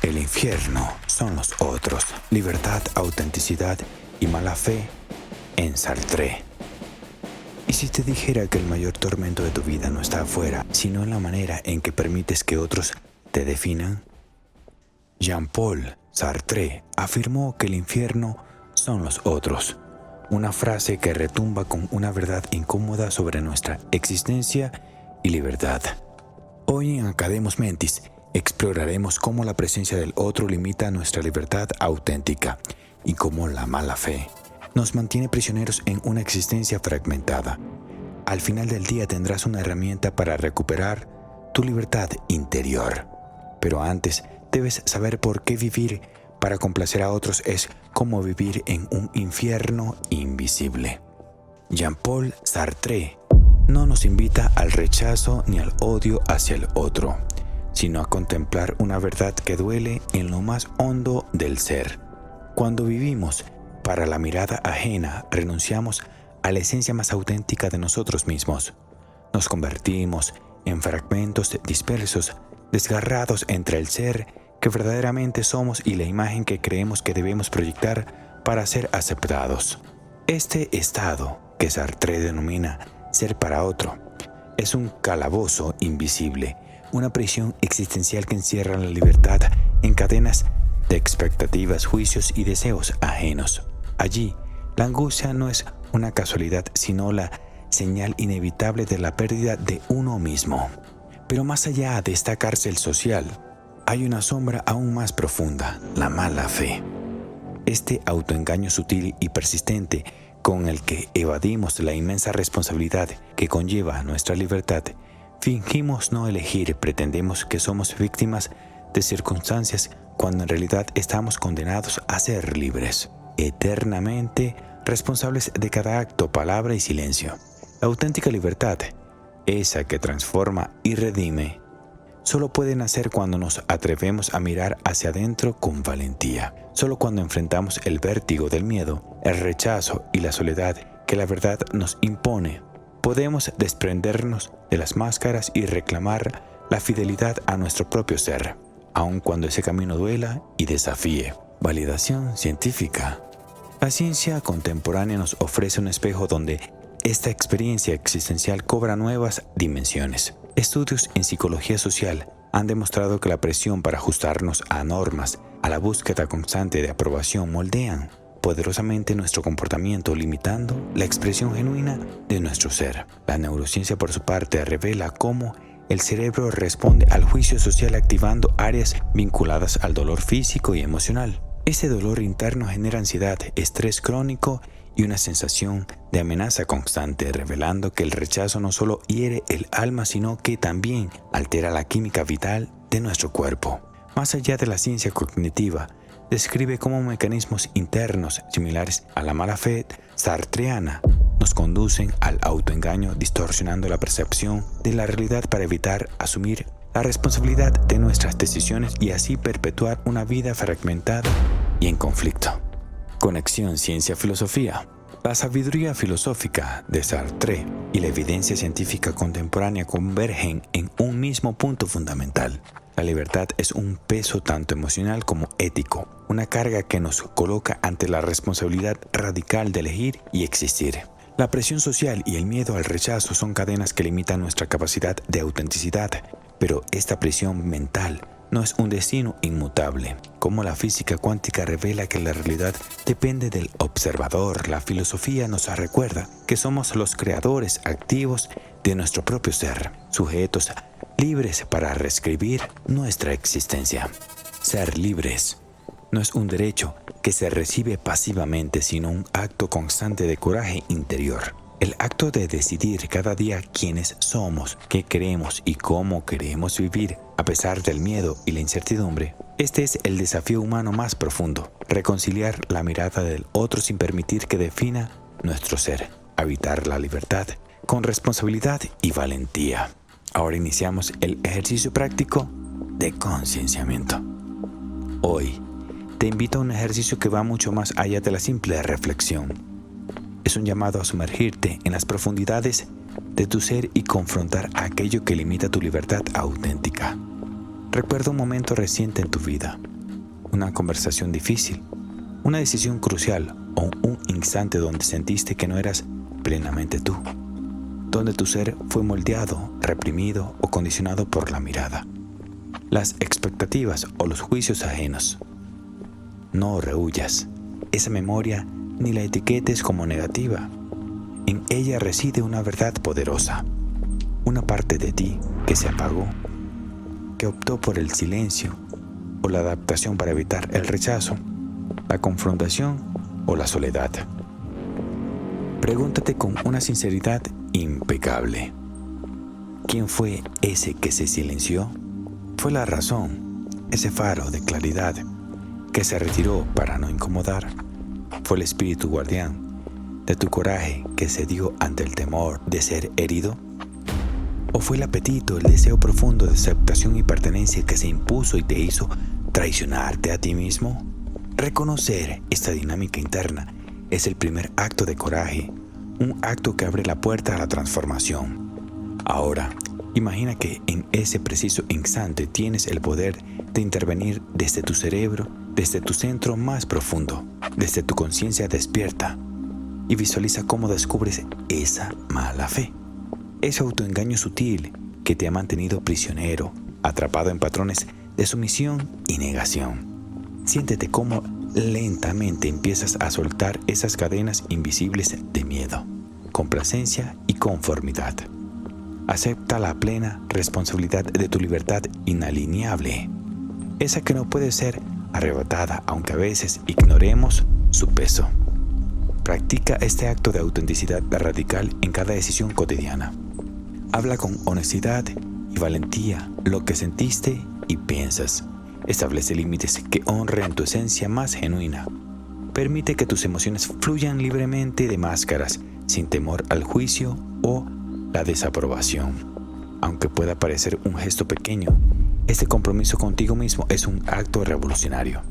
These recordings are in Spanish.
El infierno son los otros. Libertad, autenticidad y mala fe en Sartre. ¿Y si te dijera que el mayor tormento de tu vida no está afuera, sino en la manera en que permites que otros te definan? Jean-Paul Sartre afirmó que el infierno son los otros, una frase que retumba con una verdad incómoda sobre nuestra existencia y libertad. Hoy en Academus Mentis exploraremos cómo la presencia del otro limita nuestra libertad auténtica y cómo la mala fe nos mantiene prisioneros en una existencia fragmentada. Al final del día tendrás una herramienta para recuperar tu libertad interior. Pero antes debes saber por qué vivir para complacer a otros es como vivir en un infierno invisible. Jean-Paul Sartre no nos invita al rechazo ni al odio hacia el otro, sino a contemplar una verdad que duele en lo más hondo del ser. Cuando vivimos para la mirada ajena, renunciamos a la esencia más auténtica de nosotros mismos. Nos convertimos en fragmentos dispersos, desgarrados entre el ser que verdaderamente somos y la imagen que creemos que debemos proyectar para ser aceptados. Este estado, que Sartre denomina ser para otro, es un calabozo invisible, una prisión existencial que encierra la libertad en cadenas de expectativas, juicios y deseos ajenos. Allí, la angustia no es una casualidad, sino la señal inevitable de la pérdida de uno mismo. Pero más allá de esta cárcel social, hay una sombra aún más profunda, la mala fe. Este autoengaño sutil y persistente con el que evadimos la inmensa responsabilidad que conlleva nuestra libertad, fingimos no elegir, pretendemos que somos víctimas de circunstancias cuando en realidad estamos condenados a ser libres, eternamente responsables de cada acto, palabra y silencio. La auténtica libertad, esa que transforma y redime, solo puede nacer cuando nos atrevemos a mirar hacia adentro con valentía. Solo cuando enfrentamos el vértigo del miedo, el rechazo y la soledad que la verdad nos impone, podemos desprendernos de las máscaras y reclamar la fidelidad a nuestro propio ser, aun cuando ese camino duela y desafíe. Validación científica. La ciencia contemporánea nos ofrece un espejo donde esta experiencia existencial cobra nuevas dimensiones. Estudios en psicología social han demostrado que la presión para ajustarnos a normas, a la búsqueda constante de aprobación, moldean poderosamente nuestro comportamiento, limitando la expresión genuina de nuestro ser. La neurociencia, por su parte, revela cómo el cerebro responde al juicio social activando áreas vinculadas al dolor físico y emocional. Ese dolor interno genera ansiedad, estrés crónico y una sensación de amenaza constante, revelando que el rechazo no solo hiere el alma, sino que también altera la química vital de nuestro cuerpo. Más allá de la ciencia cognitiva, describe cómo mecanismos internos similares a la mala fe sartreana nos conducen al autoengaño, distorsionando la percepción de la realidad para evitar asumir la responsabilidad de nuestras decisiones y así perpetuar una vida fragmentada y en conflicto. Conexión ciencia-filosofía. La sabiduría filosófica de Sartre y la evidencia científica contemporánea convergen en un mismo punto fundamental. La libertad es un peso tanto emocional como ético, una carga que nos coloca ante la responsabilidad radical de elegir y existir. La presión social y el miedo al rechazo son cadenas que limitan nuestra capacidad de autenticidad, pero esta prisión mental no es un destino inmutable. Como la física cuántica revela que la realidad depende del observador, la filosofía nos recuerda que somos los creadores activos de nuestro propio ser, sujetos libres para reescribir nuestra existencia. Ser libres no es un derecho que se recibe pasivamente, sino un acto constante de coraje interior. El acto de decidir cada día quiénes somos, qué queremos y cómo queremos vivir, a pesar del miedo y la incertidumbre. Este es el desafío humano más profundo: reconciliar la mirada del otro sin permitir que defina nuestro ser, habitar la libertad con responsabilidad y valentía. Ahora iniciamos el ejercicio práctico de concienciamiento. Hoy te invito a un ejercicio que va mucho más allá de la simple reflexión. Es un llamado a sumergirte en las profundidades de tu ser y confrontar aquello que limita tu libertad auténtica. Recuerda un momento reciente en tu vida, una conversación difícil, una decisión crucial o un instante donde sentiste que no eras plenamente tú, donde tu ser fue moldeado, reprimido o condicionado por la mirada, las expectativas o los juicios ajenos. No rehuyas esa memoria ni la etiquetes como negativa. En ella reside una verdad poderosa, una parte de ti que se apagó, que optó por el silencio o la adaptación para evitar el rechazo, la confrontación o la soledad. Pregúntate con una sinceridad impecable: ¿quién fue ese que se silenció? Fue la razón, ese faro de claridad que se retiró para no incomodar. Fue el espíritu guardián de tu coraje que se dio ante el temor de ser herido. ¿O fue el apetito, el deseo profundo de aceptación y pertenencia que se impuso y te hizo traicionarte a ti mismo? Reconocer esta dinámica interna es el primer acto de coraje, un acto que abre la puerta a la transformación. Ahora, imagina que en ese preciso instante tienes el poder de intervenir desde tu cerebro, desde tu centro más profundo, desde tu conciencia despierta, y visualiza cómo descubres esa mala fe. Ese autoengaño sutil que te ha mantenido prisionero, atrapado en patrones de sumisión y negación. Siéntete cómo lentamente empiezas a soltar esas cadenas invisibles de miedo, complacencia y conformidad. Acepta la plena responsabilidad de tu libertad inalienable, esa que no puede ser arrebatada aunque a veces ignoremos su peso. Practica este acto de autenticidad radical en cada decisión cotidiana. Habla con honestidad y valentía lo que sentiste y piensas. Establece límites que honren tu esencia más genuina. Permite que tus emociones fluyan libremente de máscaras, sin temor al juicio o la desaprobación. Aunque pueda parecer un gesto pequeño, este compromiso contigo mismo es un acto revolucionario.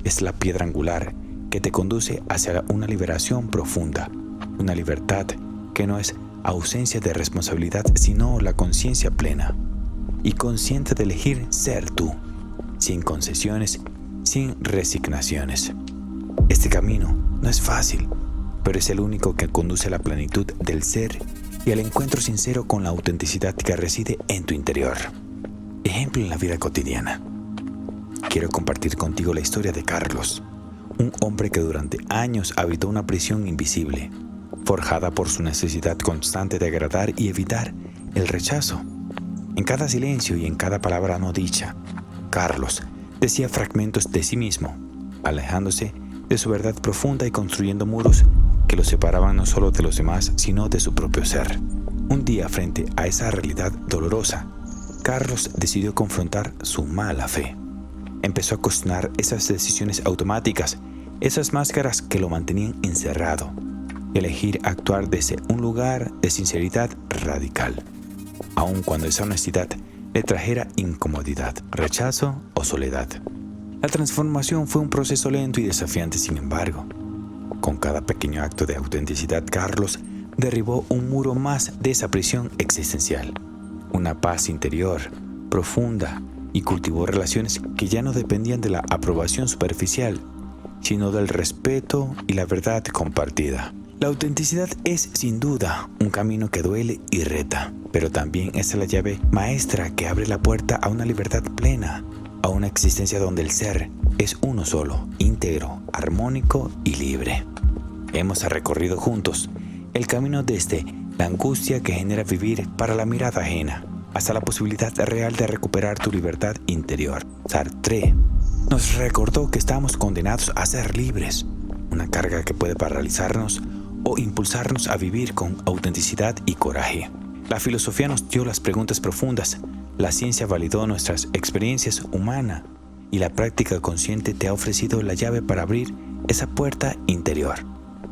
Es la piedra angular que te conduce hacia una liberación profunda, una libertad que no es ausencia de responsabilidad, sino la conciencia plena y consciente de elegir ser tú, sin concesiones, sin resignaciones. Este camino no es fácil, pero es el único que conduce a la plenitud del ser y al encuentro sincero con la autenticidad que reside en tu interior. Ejemplo en la vida cotidiana. Quiero compartir contigo la historia de Carlos, un hombre que durante años habitó una prisión invisible, forjada por su necesidad constante de agradar y evitar el rechazo. En cada silencio y en cada palabra no dicha, Carlos decía fragmentos de sí mismo, alejándose de su verdad profunda y construyendo muros que lo separaban no solo de los demás, sino de su propio ser. Un día, frente a esa realidad dolorosa, Carlos decidió confrontar su mala fe. Empezó a cuestionar esas decisiones automáticas, esas máscaras que lo mantenían encerrado, y elegir actuar desde un lugar de sinceridad radical, aun cuando esa honestidad le trajera incomodidad, rechazo o soledad. La transformación fue un proceso lento y desafiante, sin embargo. Con cada pequeño acto de autenticidad, Carlos derribó un muro más de esa prisión existencial, una paz interior profunda, y cultivó relaciones que ya no dependían de la aprobación superficial, sino del respeto y la verdad compartida. La autenticidad es, sin duda, un camino que duele y reta, pero también es la llave maestra que abre la puerta a una libertad plena, a una existencia donde el ser es uno solo, íntegro, armónico y libre. Hemos recorrido juntos el camino desde la angustia que genera vivir para la mirada ajena, hasta la posibilidad real de recuperar tu libertad interior. Sartre nos recordó que estamos condenados a ser libres, una carga que puede paralizarnos o impulsarnos a vivir con autenticidad y coraje. La filosofía nos dio las preguntas profundas, la ciencia validó nuestras experiencias humanas y la práctica consciente te ha ofrecido la llave para abrir esa puerta interior.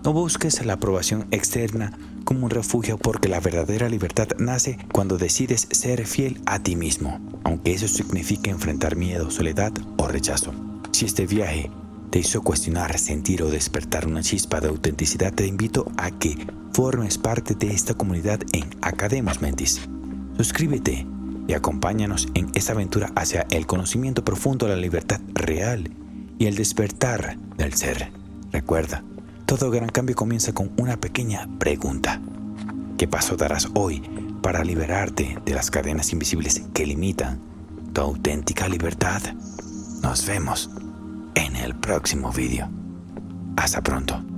No busques la aprobación externa como un refugio, porque la verdadera libertad nace cuando decides ser fiel a ti mismo, aunque eso signifique enfrentar miedo, soledad o rechazo. Si este viaje te hizo cuestionar, sentir o despertar una chispa de autenticidad, te invito a que formes parte de esta comunidad en Academos Mentis. Suscríbete y acompáñanos en esa aventura hacia el conocimiento profundo de la libertad real y el despertar del ser. Recuerda, todo gran cambio comienza con una pequeña pregunta. ¿Qué paso darás hoy para liberarte de las cadenas invisibles que limitan tu auténtica libertad? Nos vemos en el próximo vídeo. Hasta pronto.